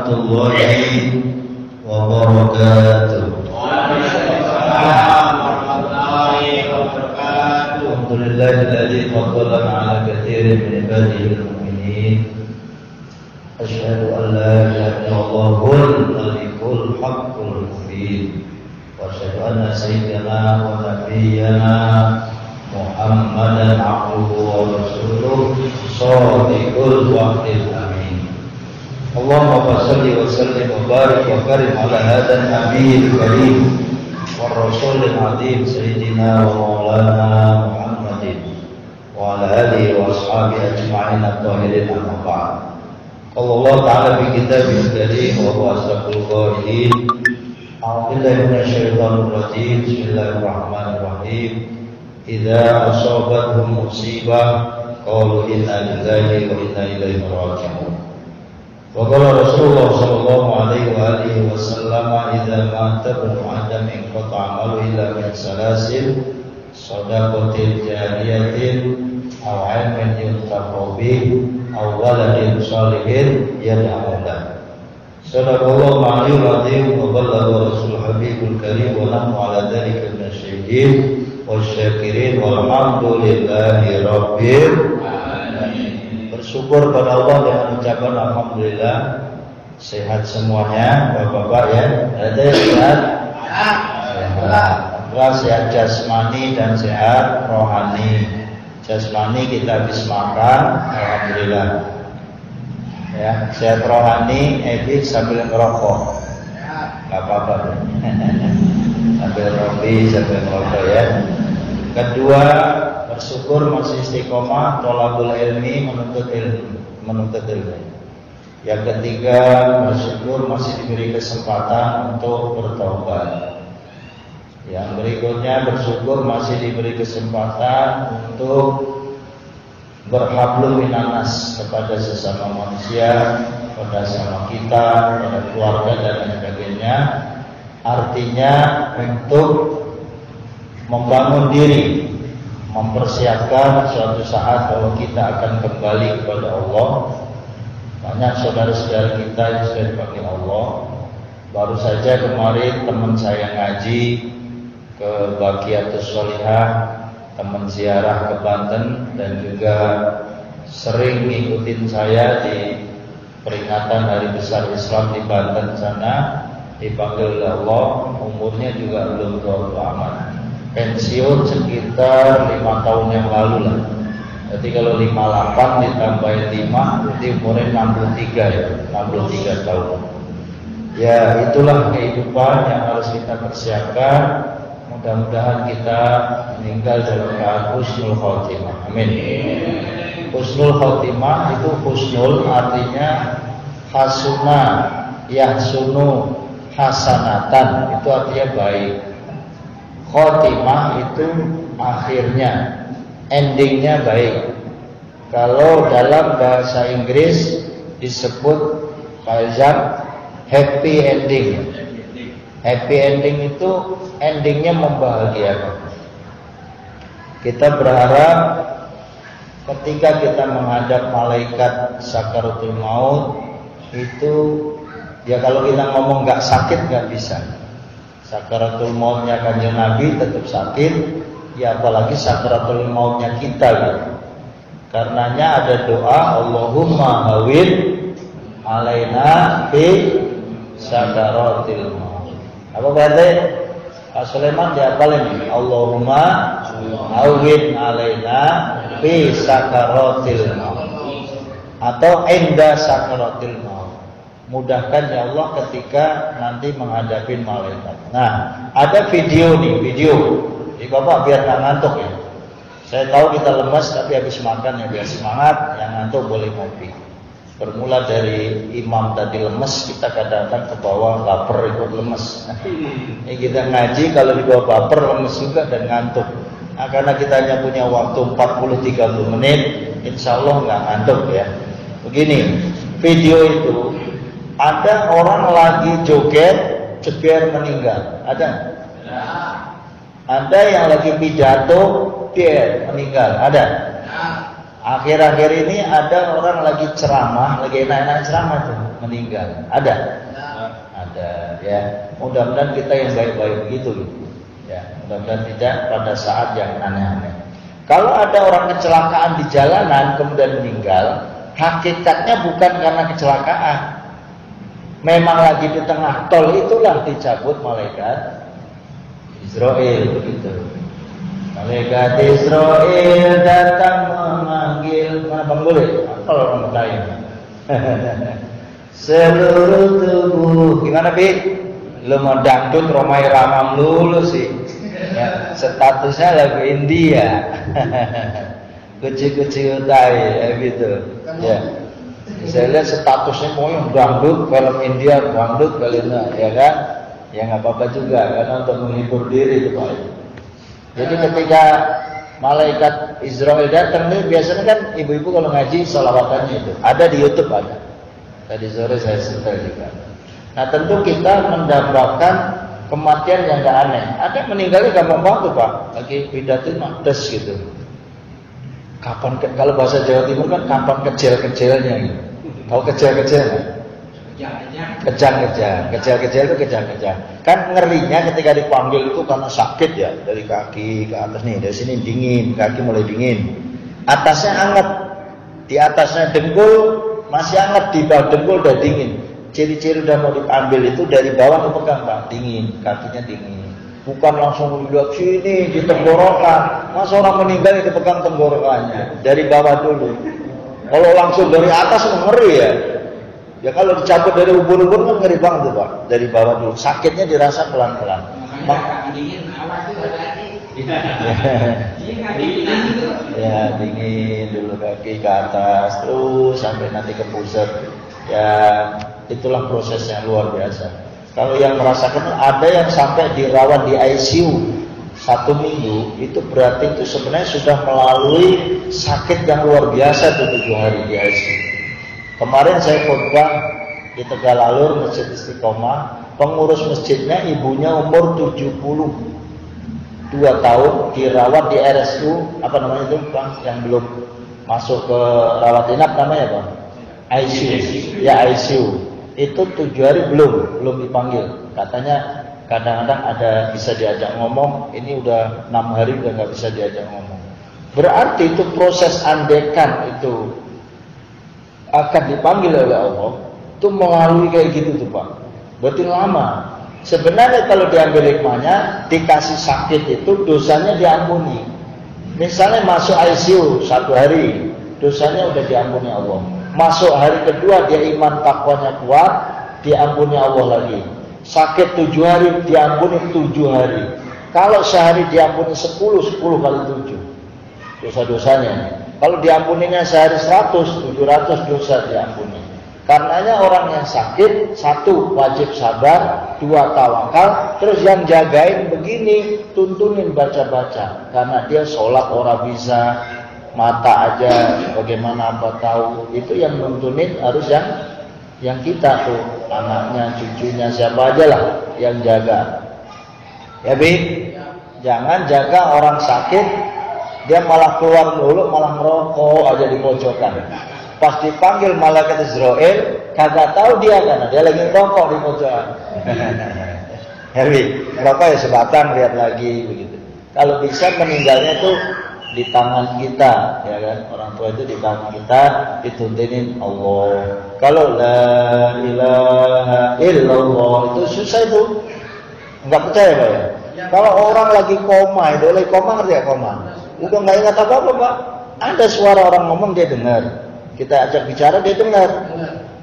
warahmatullahi wabarakatuh. Waalaikumsalam warahmatullahi wabarakatuh. Alhamdulillahilladzi faddalana ala katsirin min ibadihi al-mu'minin. Asyhadu an la ilaha illallahul malikul haqqul mubin. Wa asyhadu anna sayyidana wa nabiyyana Muhammadan abduhu wa rasuluh shadiqul wa'dil amin. Allahumma shalli wa sallim wa barik wa karim ala hadzal nabiyil karim wa rasulil azim sayyidina wa maulana Muhammadin wa ala alihi wa ashabihi ajma'in at-tahirin amma ba'd. Allah ta'ala fi kitabihil karim wa huwa asdaqul qailin. A'udzu billahi minasyaitonir rajim. Bismillahirrahmanirrahim. Idza asabathum musibah qalu inna lillahi wa inna ilaihi raji'un. Wa qala Rasulullah sallallahu alaihi wa alihi wasallam idza mata ibnu adam inqata 'amalu illa min salasin shadaqatin jariyatin aw 'ilmin yuntafa'u bihi aw waladin shalihin yad'u lahu. Sadaqallahu ma'aliyul azim wa ballagha rasul habibul karim wa nahnu ala dzalika minasyahidin wasyakirin walhamdulillahi rabbil alamin. Bersyukur pada Allah dengan ucapan alhamdulillah. Sehat semuanya Bapak-bapak ya. Ada yang sehat? Sehat jasmani dan sehat rohani. Jasmani kita habis makan, alhamdulillah. Ya, sehat rohani habis sambil ngerokok. Enggak apa-apa. Sambil roti, sambil ngerokok ya. Kedua, bersyukur masih istiqomah thalabul ilmi, menuntut ilmu. Yang ketiga, bersyukur masih diberi kesempatan untuk bertobat. Yang berikutnya, bersyukur masih diberi kesempatan untuk berhablum minanas kepada sesama manusia, kepada sama kita, kepada keluarga dan lain sebagainya. Artinya untuk membangun diri, mempersiapkan suatu saat bahwa kita akan kembali kepada Allah. Banyak saudara-saudara kita yang sudah dipanggil Allah. Baru saja kemarin teman saya ngaji ke Baqiyatus Sholihah, teman ziarah ke Banten, dan juga sering ngikutin saya di peringatan Hari Besar Islam di Banten sana. Dipanggil oleh Allah, umurnya juga belum tua amat. Pensiun sekitar 5 tahun yang lalu lah. Jadi kalau 58 ditambahin 5, berarti umurnya 63 ya, 63 tahun. Ya itulah kehidupan yang harus kita persiapkan. Mudah-mudahan kita meninggal dalam keadaan husnul khotimah. Amin. Husnul khotimah itu husnul artinya hasuna, yahsunu, hasanatan, itu artinya baik. Khotimah itu akhirnya, endingnya baik. Kalau dalam bahasa Inggris disebut happy ending. Happy ending itu endingnya membahagiakan. Kita berharap ketika kita menghadap malaikat sakaratul maut itu, ya kalau kita ngomong nggak sakit nggak bisa. Sakaratul mautnya Kanjeng Nabi tetap sakit, ya apalagi sakaratul mautnya kita gitu. Karenanya ada doa Allahumma hawin alaina fi sakaratil maut. Apa berarti? Pak Sulaiman dihafal ini. Allahumma hawin alaina fi sakaratil maut atau inda sakaratil maut. Mudahkan ya Allah ketika nanti menghadapi malaikat. Nah, ada video nih, video. Jadi Bapak biar nggak ngantuk ya. Saya tahu kita lemas tapi habis makan ya biar semangat. Yang ngantuk boleh ngopi. Bermula dari imam tadi lemes, kita kadang-kadang ke bawah lapar ikut lemes. Ini kita ngaji kalau di bawah baper lemes juga dan ngantuk. Nah, karena kita hanya punya waktu 40-30 menit, insya Allah nggak ngantuk ya. Begini, video itu ada orang lagi joget, jeger meninggal. Ada? Ada yang lagi pidato, dia meninggal. Ada? Akhir-akhir ini ada orang lagi ceramah, lagi enak-enak ceramah tuh meninggal. Ada? Ada ya. Mudah-mudahan kita yang baik-baik begitu gitu. Ya, mudah-mudahan tidak pada saat yang aneh-aneh. Kalau ada orang kecelakaan di jalanan kemudian meninggal, hakikatnya bukan karena kecelakaan. Memang lagi di tengah tol itulah dicabut malaikat Israel begitu. Malaikat Israel datang memanggil, Bang boleh? Kalau orang lain. Seluruh tubuh, gimana Bi? Lu mau dangdut Romai Ramam dulu sih. Ya, statusnya lagu India. Kuci-kuci utai, gitu. Ya. Saya lihat statusnya mau yang dangdut, film India, dangdut kalinya, ya kan? Ya nggak apa-apa juga, karena untuk menghibur diri itu Pak. Jadi ketika malaikat Israel datang nih, biasanya kan ibu-ibu kalau ngaji sholawatannya itu ada di YouTube ada. Tadi sore saya setel juga. Nah tentu kita mendapatkan kematian yang nggak aneh. Ada meninggalnya gampang banget Pak, lagi pidato makdes gitu. Kapan kalau bahasa Jawa Timur kan kapan kecil-kecilnya gitu. Tahu kecil-kecil nggak? Kejang-kejang itu kejang-kejang. Kan ngerinya ketika dipanggil itu karena sakit ya, dari kaki ke atas nih, dari sini dingin, kaki mulai dingin. Atasnya hangat, di atasnya dengkul masih hangat, di bawah dengkul udah dingin. Ciri-ciri udah mau diambil itu dari bawah dipegang Pak, dingin, kakinya dingin. Bukan langsung dilihat sini di tenggorokan. Masa orang meninggal yang dipegang tenggorokannya dari bawah dulu. Kalau langsung dari atas ngeri ya. Ya kalau dicabut dari ubur-ubur kan ngeri banget tuh Pak. Dari bawah dulu. Sakitnya dirasa pelan-pelan. Ya dingin dulu kaki ke atas terus sampai nanti ke pusat. Ya itulah prosesnya luar biasa. Kalau yang merasakan ada yang sampai dirawat di ICU 1 minggu, itu berarti itu sebenarnya sudah melalui sakit yang luar biasa tuh 7 hari di ICU. Kemarin saya khotbah di Tegalalur Masjid Istiqomah, pengurus masjidnya ibunya umur 72 tahun dirawat di RSU, apa namanya itu Bang, yang belum masuk ke rawat inap namanya Bang? ICU. Ya ICU. Itu 7 hari belum dipanggil. Katanya kadang-kadang ada bisa diajak ngomong, ini udah 6 hari udah nggak bisa diajak ngomong. Berarti itu proses andekan itu akan dipanggil oleh Allah, itu melalui kayak gitu tuh Pak. Berarti lama. Sebenarnya kalau diambil hikmahnya, dikasih sakit itu dosanya diampuni. Misalnya masuk ICU 1 hari, dosanya udah diampuni Allah. Masuk hari kedua dia iman takwanya kuat, diampuni Allah lagi. Sakit 7 hari diampuni 7 hari. Kalau sehari diampuni 10 kali 7 dosa-dosanya. Kalau diampuninya sehari 100, 700 dosa diampuni. Karenanya orang yang sakit 1 wajib sabar, 2 tawakal, terus yang jagain begini, tuntunin baca-baca. Karena dia sholat orang bisa, mata aja bagaimana apa tahu. Itu yang nuntunin harus yang kita tuh, anaknya, cucunya, siapa aja lah yang jaga. Ya Bi, jangan jaga orang sakit, dia malah keluar dulu, malah ngerokok aja di pojokan. Pas dipanggil malaikat Israel, kagak tahu dia karena dia lagi ngerokok di pojokan. Ya Bi, ngerokok ya sebatang, lihat lagi begitu. Kalau bisa meninggalnya tuh di tangan kita, ya kan? Orang tua itu di tangan kita, dituntunin Allah. Kalau la ilaha illallah itu susah itu, nggak percaya Pak ya? Kalau orang lagi koma, itu lagi koma ngerti ya koma? Udah nggak ingat apa-apa Pak. Ada suara orang ngomong dia dengar, kita ajak bicara dia dengar,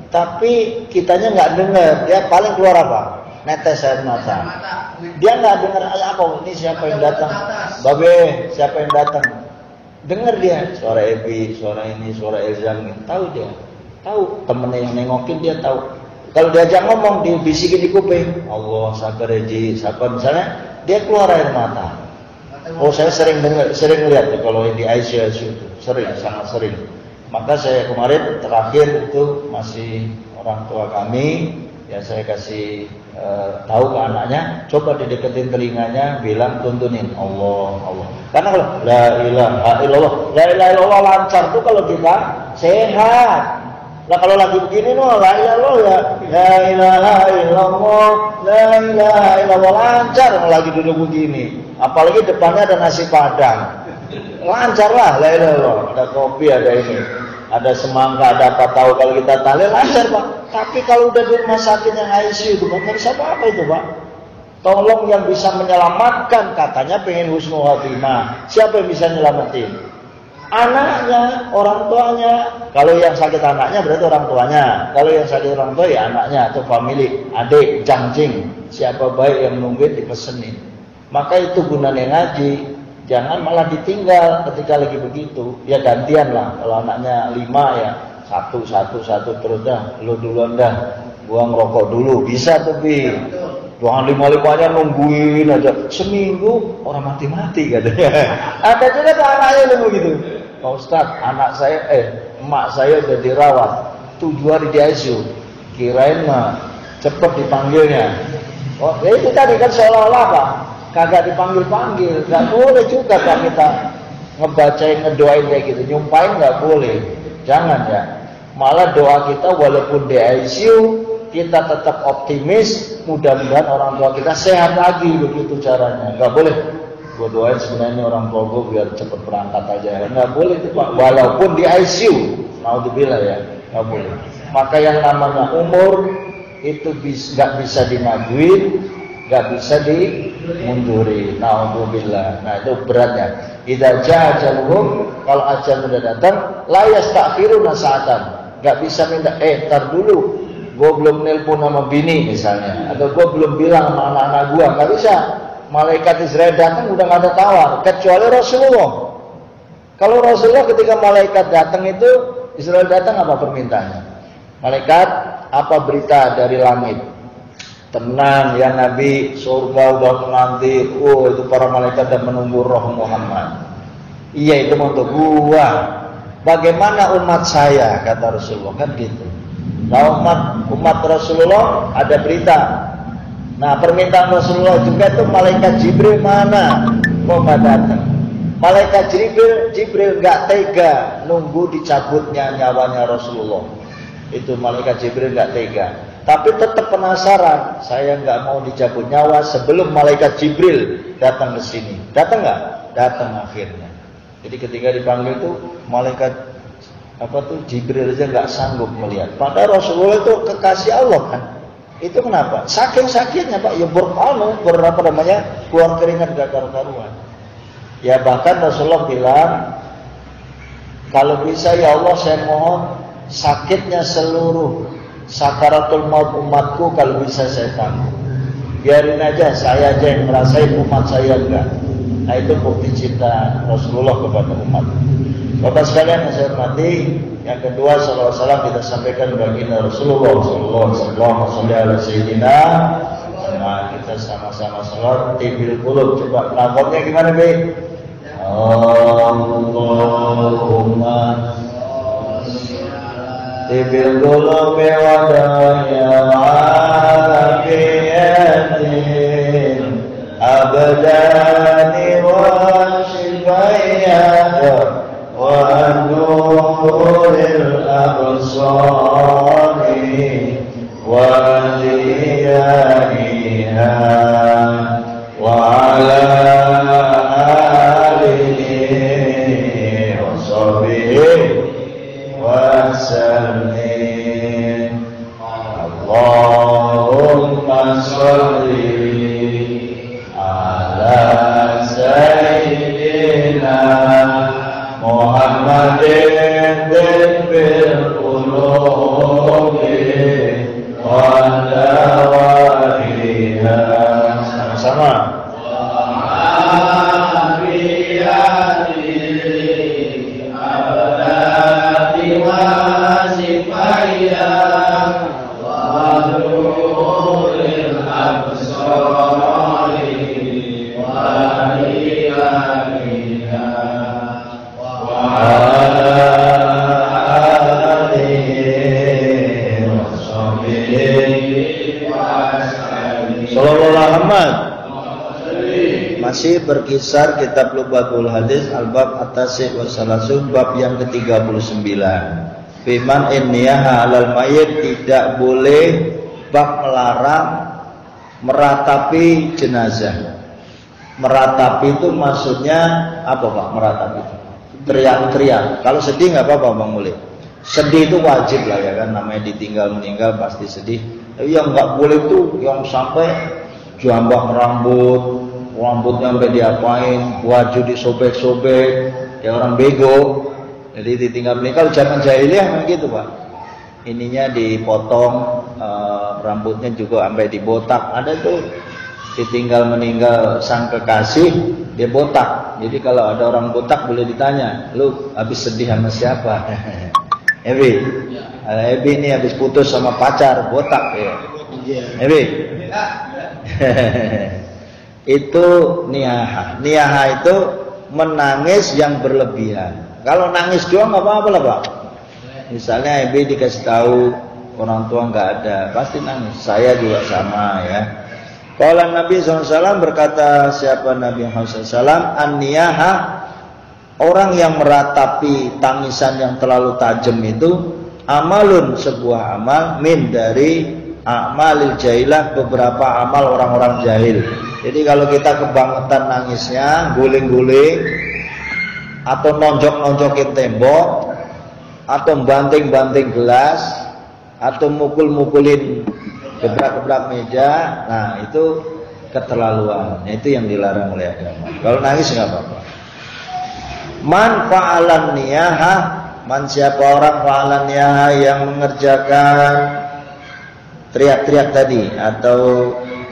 tapi kitanya nggak dengar. Dia paling keluar apa? Netes air mata. Dia nggak dengar apa ini siapa yang datang, Babe siapa yang datang. Dengar dia suara Ebi, suara ini, suara Elzam, tahu dia, tahu temennya yang nengokin dia tahu. Kalau diajak ngomong dibisikin di kuping, Allah sabar Eji, sabar misalnya, dia keluar air mata. Oh saya sering lihat tuh kalau di ICU itu, sangat sering. Maka saya kemarin terakhir itu masih orang tua kami, ya saya kasih tahu ke anaknya, coba dideketin telinganya, bilang tuntunin Allah, Allah. Karena kalau la ilaha illallah lancar tuh kalau kita sehat. Nah kalau lagi begini la ilaha illallah ya, la ilaha illallah, la ilaha illallah lancar lagi duduk begini. Apalagi depannya ada nasi padang, lancar lah la ilaha illallah. Ada kopi, ada ini, ada semangka, ada apa tahu kalau kita tahlil lancar Pak. Tapi kalau udah di rumah sakit yang ICU itu nggak bisa apa itu Pak. Tolong yang bisa menyelamatkan, katanya pengen husnul khotimah. Siapa yang bisa nyelamatin? Anaknya, orang tuanya. Kalau yang sakit anaknya berarti orang tuanya. Kalau yang sakit orang tua ya anaknya atau family, adik, jangcing. Siapa baik yang nungguin dipesenin. Maka itu gunanya ngaji. Jangan malah ditinggal ketika lagi begitu. Ya gantian lah. Kalau anaknya 5 ya satu terus dah. Lu duluan dah. Gua ngerokok dulu. Bisa tuh Bi. Jangan 5-5-nya nungguin aja. Seminggu orang mati-mati katanya. Ada juga tuh anaknya nunggu gitu. Pak Ustadz, anak saya, emak saya udah dirawat 7 hari di ICU. Kirain mah cepet dipanggilnya. Oh, ya itu tadi kan seolah-olah Pak, kagak dipanggil-panggil. Gak boleh juga Pak kita ngebacain, ngedoain kayak gitu. Nyumpain gak boleh. Jangan ya. Malah doa kita walaupun di ICU, kita tetap optimis, mudah-mudahan orang tua kita sehat lagi, begitu caranya. Gak boleh gue doain sebenarnya orang tua gue biar cepet berangkat aja. Gak boleh itu Pak, walaupun di ICU, mau dibilang ya, gak boleh. Maka yang namanya umur itu gak bisa dimajuin, gak bisa dimundurin. Na'udzubillah. Nah itu beratnya. Idza jaa ajaluhum, kalau ajal sudah datang, la yastakhiruna sa'atan. Gak bisa minta, tar dulu, gue belum nelpon sama bini misalnya, atau gue belum bilang sama anak-anak gue, nggak bisa. Malaikat Israel datang udah nggak ada tawar, kecuali Rasulullah. Kalau Rasulullah ketika malaikat datang itu, Israel datang apa permintaannya? Malaikat apa berita dari langit? Tenang ya Nabi, surga udah menanti. Oh itu para malaikat dan menunggu roh Muhammad. Iya itu untuk gua. Bagaimana umat saya, kata Rasulullah kan gitu. Nah umat Rasulullah ada berita. Nah permintaan Rasulullah juga itu malaikat Jibril mana? Kok nggak datang? Malaikat Jibril nggak tega nunggu dicabutnya nyawanya Rasulullah. Itu malaikat Jibril nggak tega. Tapi tetap penasaran. Saya nggak mau dicabut nyawa sebelum malaikat Jibril datang ke sini. Datang nggak? Datang akhirnya. Jadi ketika dipanggil itu malaikat Jibril aja nggak sanggup melihat. Padahal Rasulullah itu kekasih Allah kan. Itu kenapa? Saking sakitnya Pak, ya keluar keringat gak karu-karuan. Ya bahkan Rasulullah bilang, kalau bisa ya Allah saya mohon sakitnya seluruh sakaratul maut umatku kalau bisa saya tanggung. Biarin aja saya aja yang merasain, umat saya enggak. Nah itu bukti cinta Rasulullah kepada umat. Bapak sekalian yang saya hormati, yang kedua sallallahu alaihi wasallam kita sampaikan baginda Rasulullah sallallahu alaihi wasallam. Nah, kita sama-sama salat tibil qulub. Coba lafaznya gimana, Bi? Allahumma tibil qulub wa daya afiyatin abdani wa shifayah وَنُورِ الْأَبْصَارِ وَضِيَائِهَا وَعَلَى آلِهِ وَصَحْبِهِ وَسَلِّمْ اللهم صل على سيدنا Muhammadin bil qulub wa dawaiha. Sama-sama. Wa Sallallahu Muhammad. Masih berkisar kitab Lubatul Hadis al-bab at-tasi' wa salasun, bab yang ke-39. Fiman inniyaha 'alal mayyit, tidak boleh bab melarang meratapi jenazah. Meratapi itu maksudnya apa Pak? Meratapi itu teriak-teriak. Kalau sedih nggak apa-apa Bang Muli. Sedih itu wajib lah ya kan, namanya ditinggal meninggal pasti sedih. Tapi yang nggak boleh tuh yang sampai jambak rambutnya sampai diapain, baju disobek-sobek, ya orang bego. Jadi ditinggal meninggal zaman jahiliyah memang gitu Pak. Ininya dipotong, rambutnya juga sampai dibotak. Ada tuh ditinggal meninggal sang kekasih, dia botak. Jadi kalau ada orang botak boleh ditanya, lu habis sedih sama siapa? Ebi, Ebi ini habis putus sama pacar, botak ya. Ebi. Itu niyaha. Niyaha itu menangis yang berlebihan. Kalau nangis doang nggak apa-apa lah Pak. Misalnya Ebi dikasih tahu orang tua nggak ada, pasti nangis. Saya juga sama ya. Kalau Nabi SAW berkata, siapa Nabi SAW? An-niyaha, orang yang meratapi tangisan yang terlalu tajam itu, amalun, sebuah amal, min dari amalil jahilah, beberapa amal orang-orang jahil. Jadi kalau kita kebangetan nangisnya, guling-guling, atau nonjok-nonjokin tembok, atau banting-banting gelas, atau mukul-mukulin gebrak-gebrak meja, nah itu keterlaluan. Itu yang dilarang oleh agama. Kalau nangis nggak apa-apa. Man fa'alan niyaha, man siapa orang fa'alan niyaha yang mengerjakan teriak-teriak tadi atau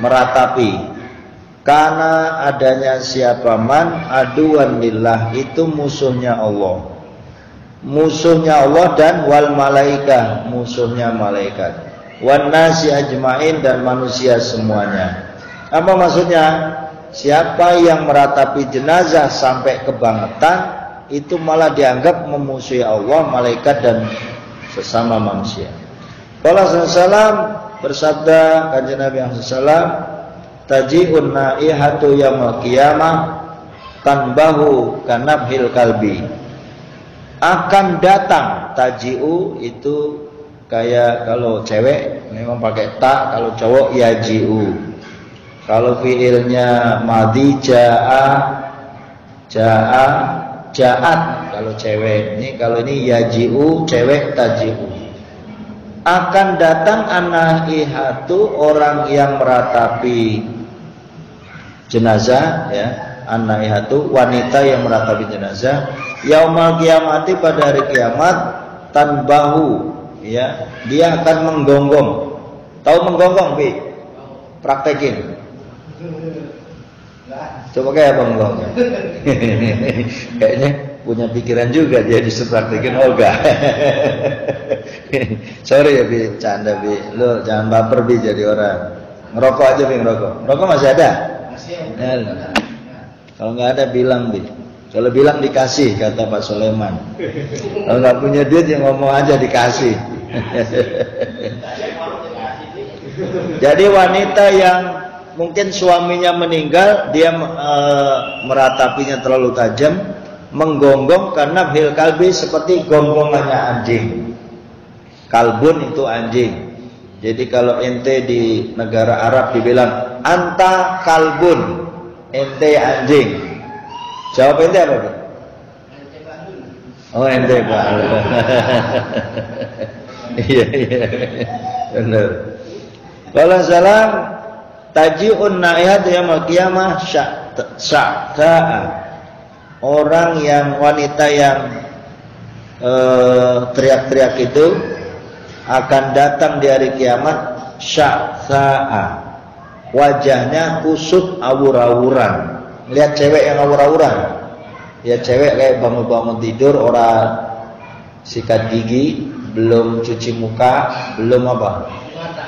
meratapi, karena adanya siapa man aduan lillah, itu musuhnya Allah. Musuhnya Allah dan wal malaikah, musuhnya malaikat. Wan nasi ajmain, dan manusia semuanya. Apa maksudnya? Siapa yang meratapi jenazah sampai kebangetan, itu malah dianggap memusuhi Allah, malaikat, dan sesama manusia. Allah SAW bersabda, kanjeng Nabi SAW, taji'un naihatu yaumil qiyamah tanbahu kanabhil kalbi. Akan datang, taji'u itu kayak kalau cewek memang pakai ta, kalau cowok yaji'u. Kalau fiilnya madhi ja'at kalau cewek. Ini kalau ini yaji'u, cewek taji'u. Akan datang anaihatu, orang yang meratapi jenazah ya, anaihatu, wanita yang meratapi jenazah, yaumal qiyamati, pada hari kiamat, tanbahu ya, dia akan menggonggong. Tahu menggonggong Bi? Praktekin. Coba kayak apa menggonggong? Kayaknya punya pikiran juga dia disuruh praktekin. Oh enggak. Sorry ya Bi, canda Bi. Lo jangan baper Bi jadi orang. Ngerokok aja Bi, ngerokok. Ngerokok masih ada? Masih ada. Kalau nggak ada bilang Bi. Kalau bilang dikasih, kata Pak Soleman. Kalau nggak punya duit ya ngomong aja dikasih. Jadi wanita yang mungkin suaminya meninggal, dia meratapinya terlalu tajam, menggonggong karena bil kalbi, seperti gonggongannya anjing. Kalbun itu anjing. Jadi kalau ente di negara Arab dibilang anta kalbun, ente anjing. Jawab ente apa? Oh ente Pak. Iya benar. Kalau salam taji'un na'ihat yaumil qiyamah sya'ta'a, orang yang wanita yang teriak-teriak itu akan datang di hari kiamat sya'ta'a, wajahnya kusut awur-awuran. Lihat cewek yang awur-awuran, ya cewek kayak bangun-bangun tidur, orang sikat gigi, belum cuci muka, belum apa,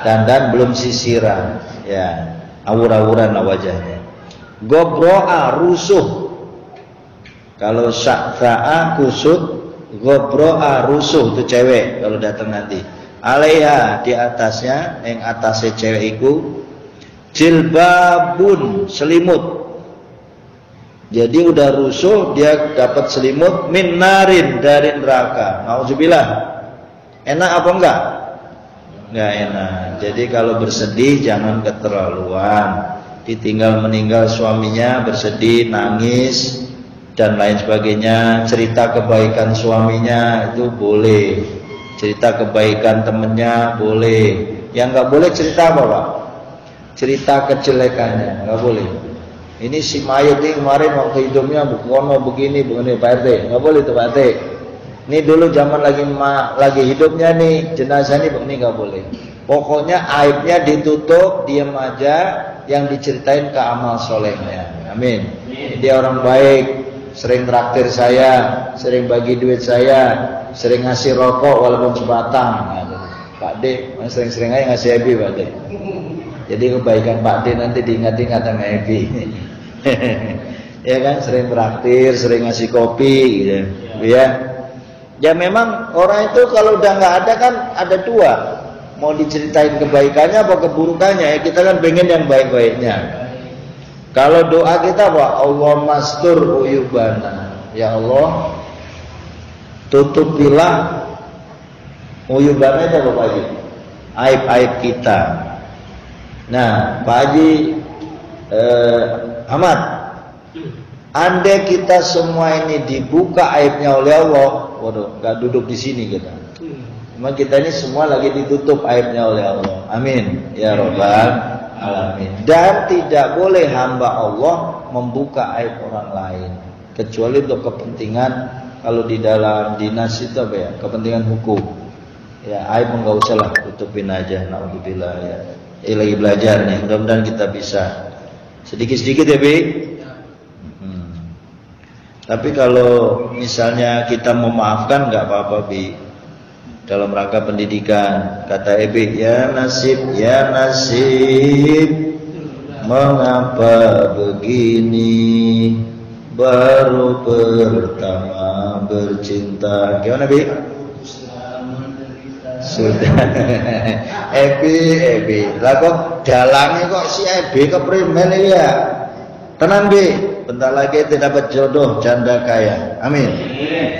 dandan, belum sisiran, ya awur-awuran wajahnya. Gobro'a, rusuh. Kalau sya'ta'a kusut, gobro'a rusuh, itu cewek kalau datang nanti. Alaiha, di atasnya, yang atasnya cewek itu Jilbabun, selimut. Jadi udah rusuh, dia dapat selimut min narin, dari neraka. Nauzubillah. Enak apa enggak? Enggak enak. Jadi kalau bersedih jangan keterlaluan. Ditinggal meninggal suaminya, bersedih, nangis dan lain sebagainya. Cerita kebaikan suaminya itu boleh. Cerita kebaikan temennya boleh. Yang enggak boleh cerita apa, Pak? Cerita kejelekannya, enggak boleh. Ini si mayat ini kemarin waktu hidupnya begini Pak RT, enggak boleh tuh Pak RT. Ini dulu zaman lagi hidupnya nih, jenazah ini begini, enggak boleh. Pokoknya aibnya ditutup, diam aja, yang diceritain ke amal solehnya. Amin. Dia orang baik, sering traktir saya, sering bagi duit saya, sering ngasih rokok walaupun sebatang. Pak D, sering-sering aja ngasih Ebi Pak D. Jadi kebaikan Pak D nanti diingat-ingat sama Ebi. Ya kan, sering traktir, sering ngasih kopi gitu. Ya. Ya memang orang itu kalau udah nggak ada kan ada dua. Mau diceritain kebaikannya apa keburukannya, ya kita kan pengen yang baik-baiknya. Kalau doa kita apa? Allah mastur uyubana. Ya Allah, tutupilah uyubana itu apa Pak Haji? Aib-aib kita. Nah, Pak Haji Ahmad, andai kita semua ini dibuka aibnya oleh Allah, waduh, nggak duduk di sini kita. Cuma kita ini semua lagi ditutup aibnya oleh Allah. Amin ya Rabbal Alamin. Dan tidak boleh hamba Allah membuka aib orang lain, kecuali untuk kepentingan, kalau di dalam dinas itu apa ya, kepentingan hukum. Ya aib enggak usah lah, tutupin aja. Naudzubillah ya. Lagi belajar nih, mudah-mudahan kita bisa sedikit-sedikit ya Bi. Tapi kalau misalnya kita memaafkan nggak apa-apa Bi. Dalam rangka pendidikan, kata Ebi, ya nasib, mengapa begini, baru pertama bercinta. Gimana Bi? Sudah. Ebi, lah kok dalangnya kok si Ebi keprimen ya? Tenang Bi, bentar lagi kita dapat jodoh janda kaya. Amin.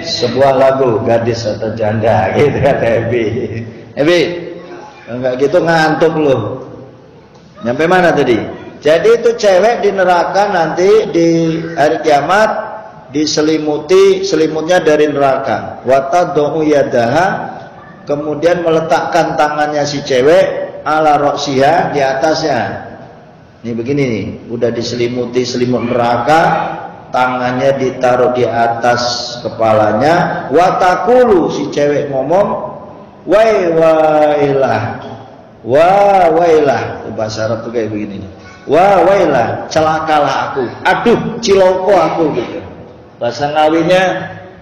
Sebuah lagu gadis atau janda gitu kata Ebi. Ebi, enggak gitu ngantuk loh. Nyampe mana tadi? Jadi itu cewek di neraka nanti di hari kiamat diselimuti, selimutnya dari neraka. Watadhu yadaha, kemudian meletakkan tangannya si cewek ala roksiha, di atasnya. Ini begini nih, udah diselimuti selimut neraka, tangannya ditaruh di atas kepalanya. Watakulu, si cewek ngomong, wailah, bahasa Arab tuh kayak begini nih. Wailah, celakalah aku, aduh ciloko aku gitu. Bahasa Ngawinya,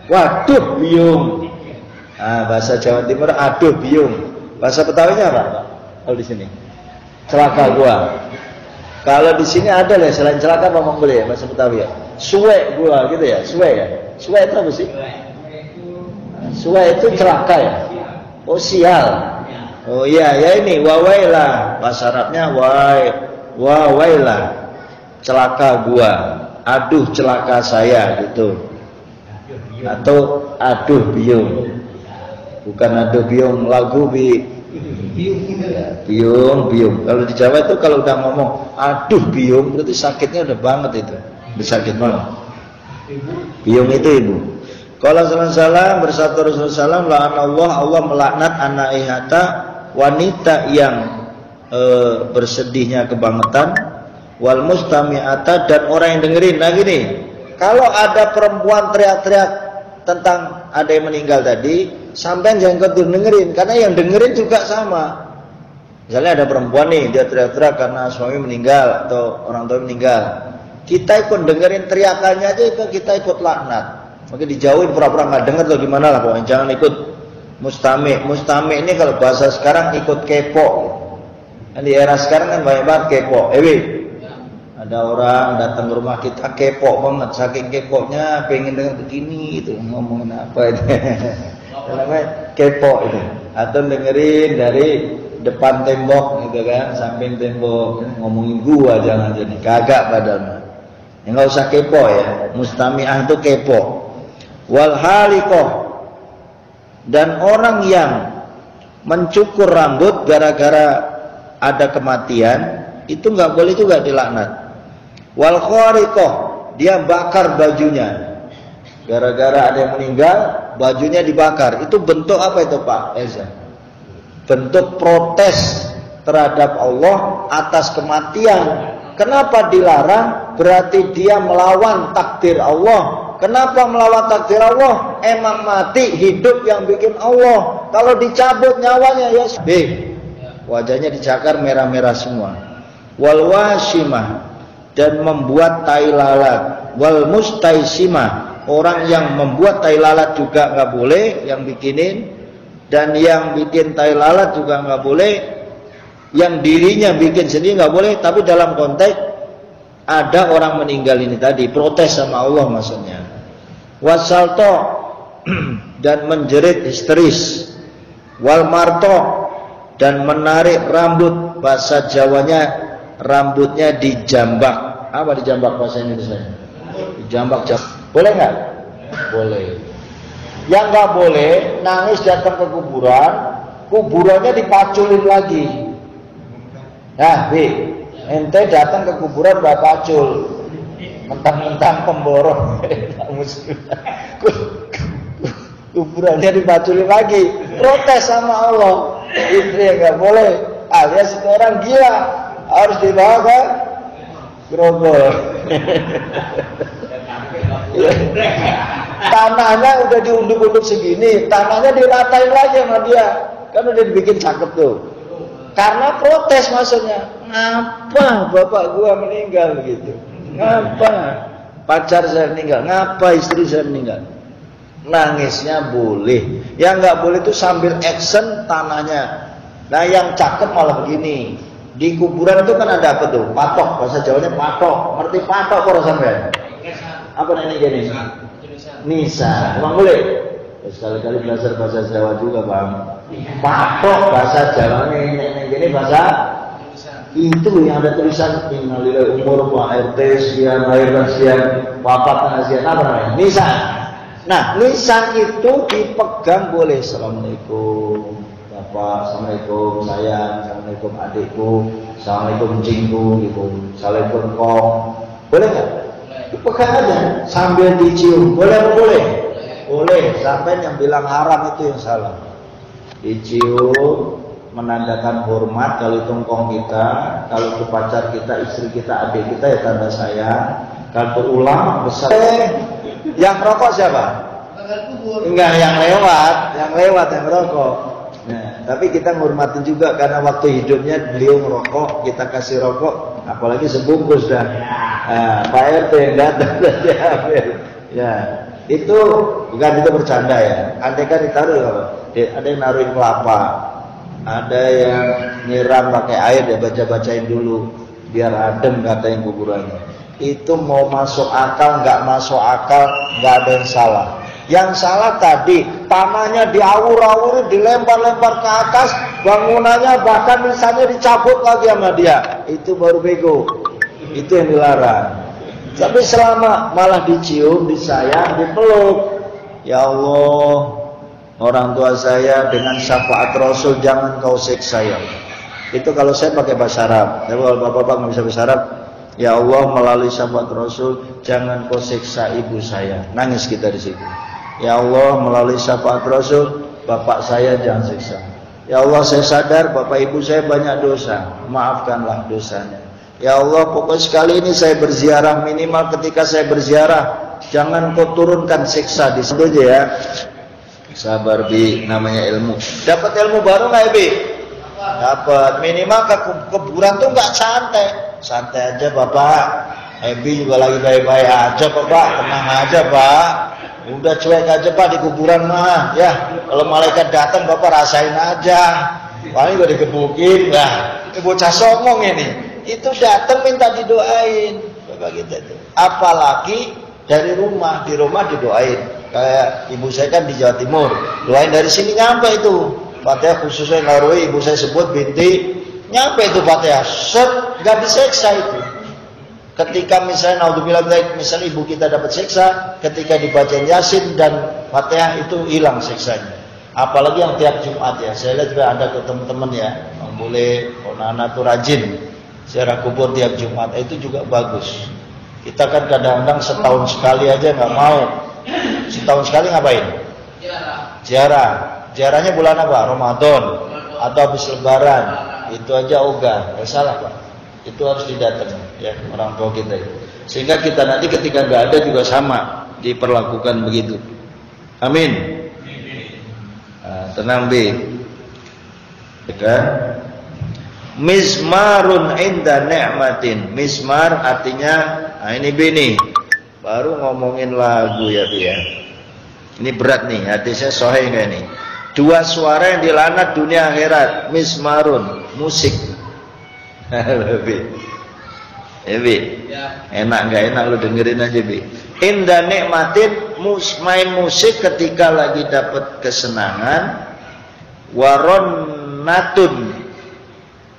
waduh biung. Nah, bahasa Jawa Timur, aduh biung. Bahasa Betawinya apa? Kalau di sini, celaka gua. Kalau di sini ada lah selain celaka apa ngomong boleh ya bahasa Betawi ya? Suwe gua gitu ya, suwe ya. Suwe itu apa sih? Suwe itu celaka ya. Oh sial. Oh iya ya, ini wawailah, bahasa Arabnya wawailah, celaka gua. Aduh celaka saya gitu. Atau aduh biung. Bukan aduh biung lagu Bi. Ya, biung. Kalau di Jawa itu kalau udah ngomong aduh biung, berarti sakitnya udah banget itu. Udah sakit banget. Biung itu ibu. Kalau salam bersatu Rasulullah la'anallah, Allah melaknat anaihata, wanita yang bersedihnya kebangetan, wal mustami'ata, dan orang yang dengerin. Nah gini, kalau ada perempuan teriak-teriak tentang ada yang meninggal tadi, sampai jangan ikut dengerin, karena yang dengerin juga sama. Misalnya ada perempuan nih, dia teriak-teriak karena suami meninggal atau orang tua meninggal, kita ikut dengerin teriakannya aja, itu kita ikut laknat. Maka dijauhin, pura-pura nggak denger atau gimana lah pokoknya, jangan ikut mustami ini kalau bahasa sekarang ikut kepo. Di era sekarang kan banyak banget kepo. Ada orang datang ke rumah kita kepo banget, saking keponya pengen dengar begini itu, ngomongin apa itu. Namanya kepo itu. Atau dengerin dari depan tembok gitu kan, samping tembok, ngomongin gua jangan jadi kagak padahal. Ya nggak usah kepo ya, mustami'ah itu kepo. Wal haliqah, dan orang yang mencukur rambut gara-gara ada kematian, itu nggak boleh juga dilaknat. Wal khariqah, dia bakar bajunya gara-gara ada yang meninggal, bajunya dibakar. Itu bentuk apa itu Pak Eza? Bentuk protes terhadap Allah atas kematian. Kenapa dilarang? Berarti dia melawan takdir Allah. Kenapa melawan takdir Allah? Emang mati, hidup yang bikin Allah. Kalau dicabut nyawanya ya wajahnya dicakar merah-merah semua. Wal wasimah, dan membuat tai lalat. Wal mustaisimah, orang yang membuat tai lalat juga nggak boleh, yang bikinin. Dan yang bikin tai lalat juga nggak boleh. Yang dirinya bikin sendiri nggak boleh. Tapi dalam konteks ada orang meninggal ini tadi, protes sama Allah maksudnya. Wasalto, dan menjerit histeris. Wal marto, dan menarik rambut, bahasa Jawanya rambutnya dijambak. Apa dijambak bahasa Indonesia? Dijambak. Boleh nggak? Boleh. Yang nggak boleh, nangis datang ke kuburan, kuburannya dipaculin lagi. Nah, ente datang ke kuburan bawa pacul, mentang-mentang pemborong, kuburannya dipaculin lagi, protes sama Allah. Itu ya nggak boleh. Alias itu orang gila, harus dibawa ke grogol. Tanahnya udah diunduk-unduk segini, tanahnya diratain lagi sama dia, kan udah dibikin cakep tuh. Karena protes maksudnya, ngapa bapak gua meninggal gitu, ngapa pacar saya meninggal, ngapa istri saya meninggal. Nangisnya boleh, yang nggak boleh itu sambil action tanahnya. Nah yang cakep malah begini, di kuburan itu kan ada apa tuh? Patok, bahasa Jawanya patok. Ngerti patok kok sampean? Apa ini gini? Nisa, emang boleh? Ya, sekali-kali belajar bahasa Jawa juga bang. Patok bahasa Jawanya ini bahasa itu yang ada tulisan innalillahi umur wa RT sekian lahir dan sekian wafat dan sekian apa namanya? Nisan. Nah nisan itu dipegang boleh. Assalamualaikum bapak, assalamualaikum sayang, assalamualaikum adikku, assalamualaikum cinggu gitu, assalamualaikum kong. Boleh nggak? Dipegang aja sambil dicium. Boleh apa boleh? Boleh. Sampai yang bilang haram itu yang salah. Dicium menandakan hormat kalau itu engkong kita, kalau itu pacar kita, istri kita, adik kita ya tanda sayang. Kalau itu ulama besar. Yang rokok siapa? Enggak, yang lewat yang rokok. Nah, tapi kita menghormati juga karena waktu hidupnya beliau merokok, kita kasih rokok, apalagi sebungkus dah. Nah, Pak RT yang datang dan diambil. Ya, itu bukan itu bercanda ya. Andai kan ditaruh, ada yang naruhin kelapa. Ada yang nyiram pakai air, dia baca-bacain dulu biar adem katanya kuburannya. Itu mau masuk akal, nggak masuk akal, nggak ada yang salah. Yang salah tadi tanahnya diawur-awur, dilempar-lempar ke atas, bangunannya bahkan misalnya dicabut lagi sama dia. Itu baru bego. Itu yang dilarang. Tapi selama malah dicium, disayang, dipeluk, ya Allah, orang tua saya dengan syafaat Rasul jangan kau siksa ya. Itu kalau saya pakai bahasa Arab. Tapi kalau bapak-bapak nggak bisa bahasa Arab, ya Allah melalui syafaat Rasul jangan kau siksa ibu saya. Nangis kita di situ. Ya Allah melalui syafaat Rasul bapak saya jangan siksa. Ya Allah saya sadar bapak ibu saya banyak dosa, maafkanlah dosanya. Ya Allah pokoknya sekali ini saya berziarah, minimal ketika saya berziarah jangan kau turunkan siksa di situ aja ya. Sabar Bi, namanya ilmu. Dapat ilmu baru nggak Bi? Dapat. Minimal ke kuburan tuh nggak santai. Santai aja Bapak. Bi juga lagi baik-baik aja Bapak. Tenang aja Pak. Udah cuek aja Pak di kuburan mah. Ya kalau malaikat datang Bapak rasain aja. Paling gue digebukin. Nah ini bocah songong ini. Itu datang minta didoain. Bapak kita tuh. Apalagi dari rumah, di rumah didoain. Kayak ibu saya kan di Jawa Timur, doain dari sini nyampe itu. Fatihah khususnya ngaruhi ibu saya sebut binti, nyampe itu Fatihah, nggak diseksa itu. Ketika misalnya naudzubillah misalnya ibu kita dapat siksa, ketika dibaca Yasin dan Fatihah itu hilang siksanya. Apalagi yang tiap Jumat ya. Saya lihat juga ada ke teman-teman ya, yang boleh anak-anak tuh rajin ziarah kubur tiap Jumat, itu juga bagus. Kita kan kadang-kadang setahun sekali aja nggak mau. Setahun sekali ngapain? Ziarah. Ziarahnya bulan apa? Ramadan atau habis Lebaran. Itu aja ogah, nggak salah Pak. Itu harus didatang ya orang tua kita itu. Sehingga kita nanti ketika nggak ada juga sama diperlakukan begitu. Amin. Nah, tenang B. Ya. Mizmarun inda ni'matin. Mizmar artinya, nah ini B nih. Baru ngomongin lagu ya B ya. Ini berat nih, hadisnya sahih enggak nih? Dua suara yang dilaknat dunia akhirat. Mizmarun, musik. Lebih, enak nggak enak lu dengerin aja bi. Indah nikmatin main musik ketika lagi dapat kesenangan. Waronatun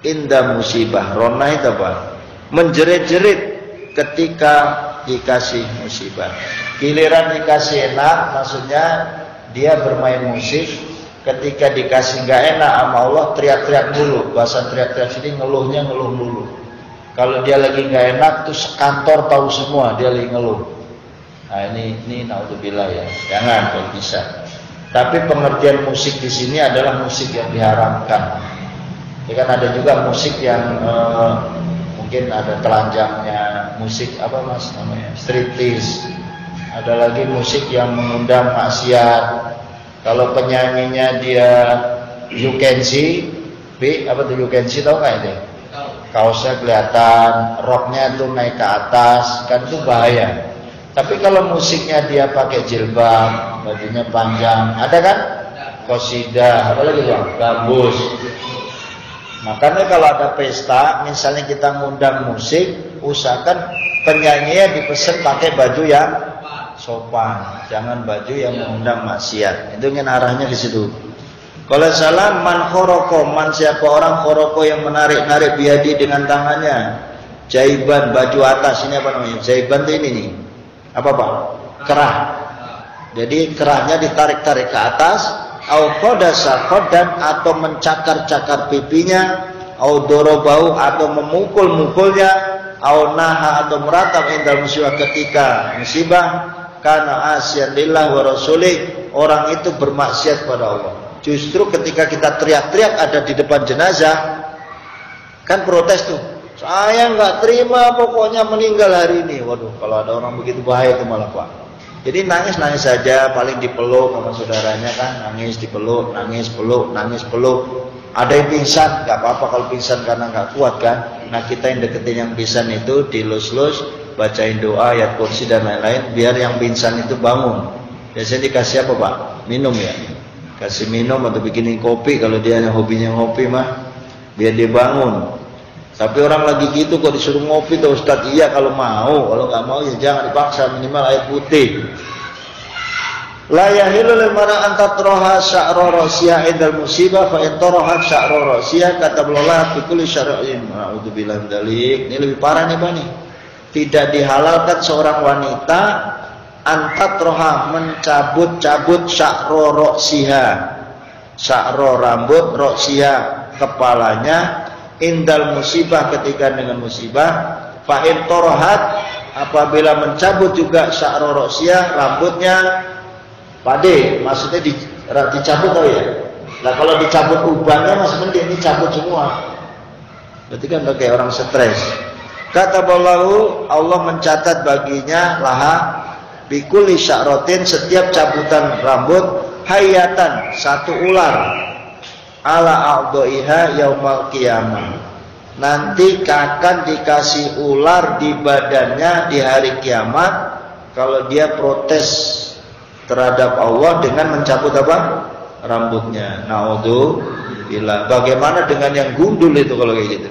indah musibah. Ronah itu apa? Menjerit-jerit ketika dikasih musibah. Giliran dikasih enak, maksudnya dia bermain musik. Ketika dikasih nggak enak sama Allah, teriak-teriak dulu. Bahasa teriak-teriak sini ngeluhnya ngeluh dulu. Kalau dia lagi nggak enak, tuh sekantor tahu semua dia lagi ngeluh. Nah ini naudzubillah ya. Jangan kalau bisa. Tapi pengertian musik di sini adalah musik yang diharamkan. Ya kan ada juga musik yang mungkin ada telanjangnya, musik apa mas namanya, striptease. Ada lagi musik yang mengundang maksiat. Kalau penyanyinya dia you can see, apa tuh you can see, tau nggak itu? Kaosnya kelihatan, roknya tuh naik ke atas, kan itu bahaya. Tapi kalau musiknya dia pakai jilbab, bajunya panjang, ada kan? Qasidah, apa lagi bang? Gambus. Makanya kalau ada pesta, misalnya kita ngundang musik, usahakan penyanyinya dipesan pakai baju yang sopan, jangan baju yang mengundang maksiat. Itu kan arahnya ke situ. Kalau salah man khoroko, man siapa orang khoroko yang menarik-narik biadi dengan tangannya. Jaiban, baju atas, ini apa namanya? Jaiban itu ini nih. Apa Pak? Kerah. Jadi kerahnya ditarik-tarik ke atas, au qadasa qadan atau mencakar-cakar pipinya, au dorobau atau memukul-mukulnya, au naha atau meratap indal musibah ketika musibah. Karena asyan lillah wa rasulih, orang itu bermaksiat kepada Allah. Justru ketika kita teriak-teriak ada di depan jenazah, kan protes tuh, saya nggak terima pokoknya meninggal hari ini. Waduh, kalau ada orang begitu bahaya itu malah Pak. Jadi nangis-nangis saja, paling dipeluk sama saudaranya kan, nangis dipeluk, nangis peluk, nangis peluk. Ada yang pingsan, nggak apa-apa kalau pingsan karena nggak kuat kan. Nah kita yang deketin yang pingsan itu dilus-lus, bacain doa, ayat kursi dan lain-lain, biar yang pingsan itu bangun. Biasanya dikasih apa Pak? Minum ya. Kasih minum atau bikinin kopi kalau dia hobinya ngopi mah, biar dia bangun. Tapi orang lagi gitu kok disuruh ngopi tuh Ustaz, iya kalau mau, kalau nggak mau ya jangan dipaksa, minimal air putih. La yahilu limana antatroha sya'ra rasiyah indal musibah fa in tarahat sya'ra rasiyah kata Allah fi kulli syar'in. A'udzubillahi min dzalik. Ini lebih parah nih Pak nih. Tidak dihalalkan seorang wanita antatroha mencabut-cabut sya'ra rasiyah. Sya'ra rambut rasiyah kepalanya indal musibah ketika dengan musibah fa in tarahat apabila mencabut juga sya'ra rasiyah rambutnya. Pade, maksudnya dicabut tau ya. Nah kalau dicabut ubannya mas mending ini cabut semua. Berarti kan kayak orang stres. Kata Allah mencatat baginya laha bikuli sya'rotin setiap cabutan rambut hayatan satu ular ala a'dha'iha yaumal qiyamah. Nanti akan dikasih ular di badannya di hari kiamat kalau dia protes terhadap Allah dengan mencabut apa? Rambutnya. Naudzubillah. Bagaimana dengan yang gundul itu kalau kayak gitu?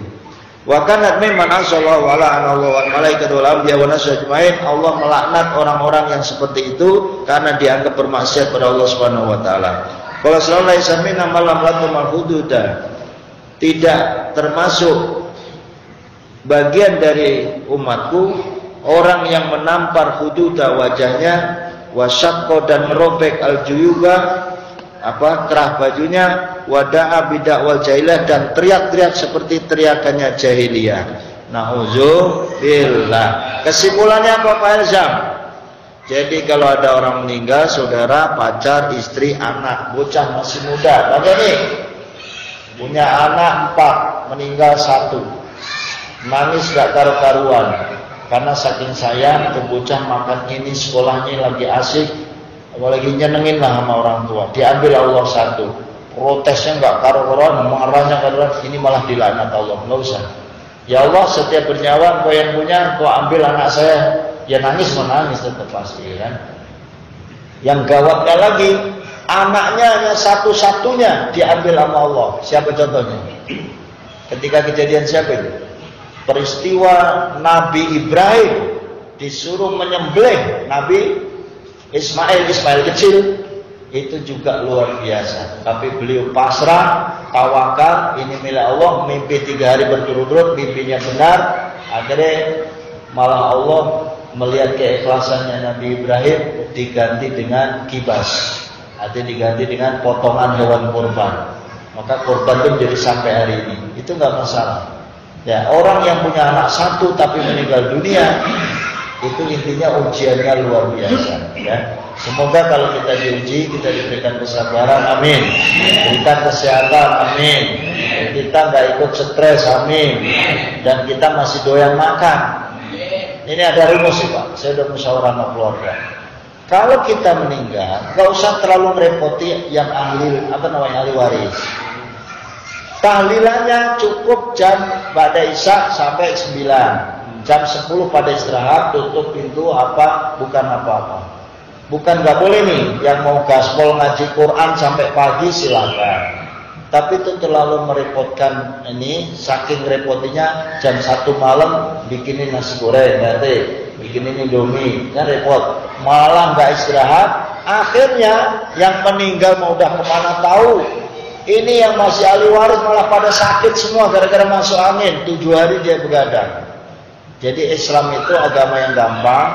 Wa kanat mimman asallahu ala anallahu wal malaikatu wal anbiya wa nas ajmain. Allah melaknat orang-orang yang seperti itu karena dianggap bermaksiat pada Allah Subhanahu wa taala. Kalau sallallahu alaihi wasallam malam latul hududa, tidak termasuk bagian dari umatku orang yang menampar hududa wajahnya, wasyaqqa dan merobek aljuyuba kerah bajunya, wada'a bidakwal jahiliyah dan teriak-teriak seperti teriakannya jahiliyah. Nauzubillah. Kesimpulannya apa Pak Elzam? Jadi kalau ada orang meninggal, saudara, pacar, istri, anak, bocah masih muda, bagaimana nih? Punya anak 4, meninggal 1, nangis gak karu-karuan karena saking sayang ke bocah, makan ini, sekolahnya lagi asik, apalagi nyenengin lah sama orang tua, diambil Allah 1, protesnya gak karu-karuan, marahnya karuan, ini malah dilaknat Allah. Nggak usah. Ya Allah, setiap bernyawa Engkau yang punya, Engkau ambil anak saya. Ya nangis menangis tetap pasti kan. Yang gawatnya lagi, anaknya hanya satu-satunya diambil sama Allah. Siapa contohnya? Ketika kejadian siapa itu? Peristiwa Nabi Ibrahim disuruh menyembelih Nabi Ismail kecil, itu juga luar biasa. Tapi beliau pasrah, tawakal, ini milik Allah, mimpi 3 hari berturut-turut, mimpinya benar. Akhirnya malah Allah melihat keikhlasannya Nabi Ibrahim, diganti dengan kibas, artinya diganti dengan potongan hewan kurban. Maka kurban itu menjadi sampai hari ini. Itu nggak masalah. Ya, orang yang punya anak 1 tapi meninggal dunia, itu intinya ujiannya luar biasa. Ya, semoga kalau kita diuji, kita diberikan kesabaran, amin. Diberikan kesehatan, amin. Kita nggak ikut stres, amin. Dan kita masih doyan makan. Ini ada rumus sih Pak, saya udah musyawarah sama keluarga. Kalau kita meninggal, nggak usah terlalu merepoti yang ahli waris. Tahlilannya cukup jam ba'da isya sampai 9, jam 10 pada istirahat, tutup pintu bukan apa-apa. Bukan nggak boleh nih, yang mau gaspol ngaji Quran sampai pagi silakan. Tapi itu terlalu merepotkan ini, saking repotinya jam 1 malam bikinin nasi goreng, bikinin indomie, kan repot. Malah nggak istirahat, akhirnya yang meninggal mau udah kemana tahu. Ini yang masih ahli waris malah pada sakit semua gara-gara masuk angin, 7 hari dia begadang. Jadi Islam itu agama yang gampang,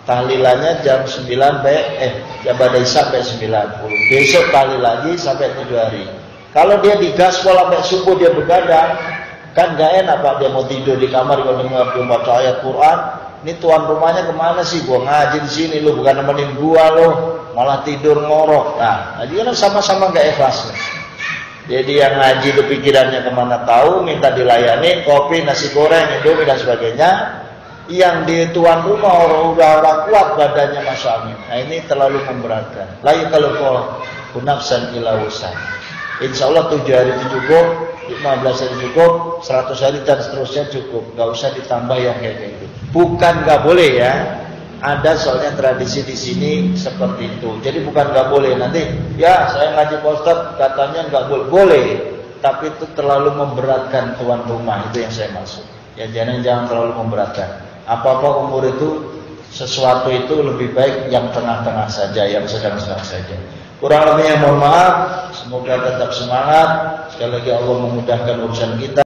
tahlilannya jam 9 jam pada isya sampai 90. Besok tahlil lagi sampai 7 hari. Kalau dia digaspol sampai subuh dia begadang, kan gak enak Pak, dia mau tidur di kamar kalau dengar dia baca ayat Quran. Ini tuan rumahnya kemana sih? Gua ngaji di sini, lu bukan nemenin gua lo, malah tidur ngorok. Nah, dia kan sama-sama gak ikhlas. Jadi yang ngaji itu pikirannya kemana tahu, minta dilayani kopi, nasi goreng, indomie dan sebagainya. Yang di tuan rumah orang kuat badannya masya Allah. Nah ini terlalu memberatkan. Lagi kalau kau nafsan ila usan. Insya Allah 7 hari itu cukup, 15 hari cukup, 100 hari dan seterusnya cukup. Gak usah ditambah yang kayak gitu. Bukan gak boleh ya. Ada soalnya tradisi di sini seperti itu. Jadi bukan gak boleh. Nanti ya saya ngaji Pak Ustadz katanya gak boleh. Boleh. Tapi itu terlalu memberatkan tuan rumah. Itu yang saya maksud. Ya jangan terlalu memberatkan. Apa-apa umur itu, sesuatu itu lebih baik yang tengah-tengah saja, yang sedang-sedang saja. Kurang lebihnya mohon maaf. Semoga tetap semangat. Sekali lagi Allah memudahkan urusan kita.